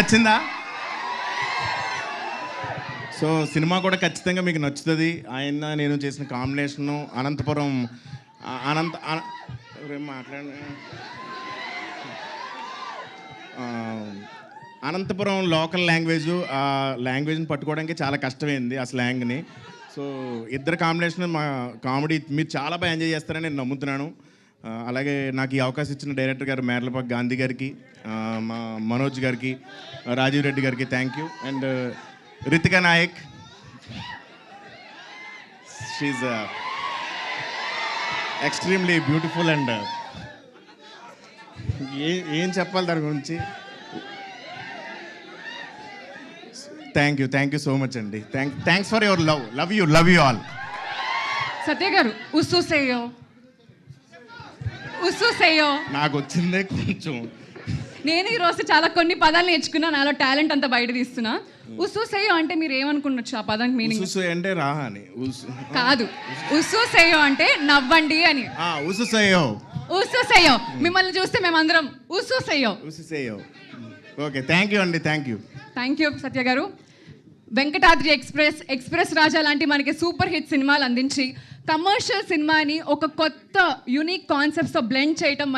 నచ్చిందా? So cinema కూడా ఖచ్చితంగా మీకు నచ్చుతుంది. ఆయన నేను చేసిన combination Anantapuram Anantapuram local language, ఆ లాంగ్వేజ్ని పట్టుకోవడానికి చాలా కష్టమైంది ఆ స్లాంగ్ని. సో ఇద్దరు కాంబినేషన్ మా కామెడీ మీరు చాలా బాగా ఎంజాయ్ చేస్తారని నేను నమ్ముతున్నాను. అలాగే నాకు ఈ అవకాశం ఇచ్చిన డైరెక్టర్ గారు మేర్లపాక గాంధీ గారికి, మా మనోజ్ గారికి, రాజీవ్ రెడ్డి గారికి thank you. And Ritika Nayak, she extremely beautiful. And ఏం చెప్పాలి దాని గురించి. థ్యాంక్ యూ సో మచ్ అండి. Thanks for your love you all. Satya గారు ఉస్సుసేయో నాకు వచ్చిందే కొంచెం. నేను ఈరోజు చాలా కొన్ని పదాలు నేర్చుకున్నా, నాలో టాలెంట్ అంతా బయట తీస్తున్నా. ఉస్సుసేయో అంటే మీరు ఏమనుకున్నచ్చు ఆ పదానికి మీనింగ్? ఉస్సు అంటే రా అని కాదు, ఉస్సుసేయో అంటే నవ్వండి అని. ఉస్సుసేయో మిమ్మల్ని చూస్తే మేమందరం ఉస్సుసేయో. ఓకే, థ్యాంక్ యూ అండి. థ్యాంక్ యూ సత్య గారు. వెంకటాద్రి ఎక్స్ప్రెస్ రాజా లాంటి మనకి సూపర్ హిట్ సినిమాలు అందించి కమర్షియల్ సినిమాని ఒక కొత్త యూనిక్ కాన్సెప్ట్స్తో బ్లెండ్ చేయటం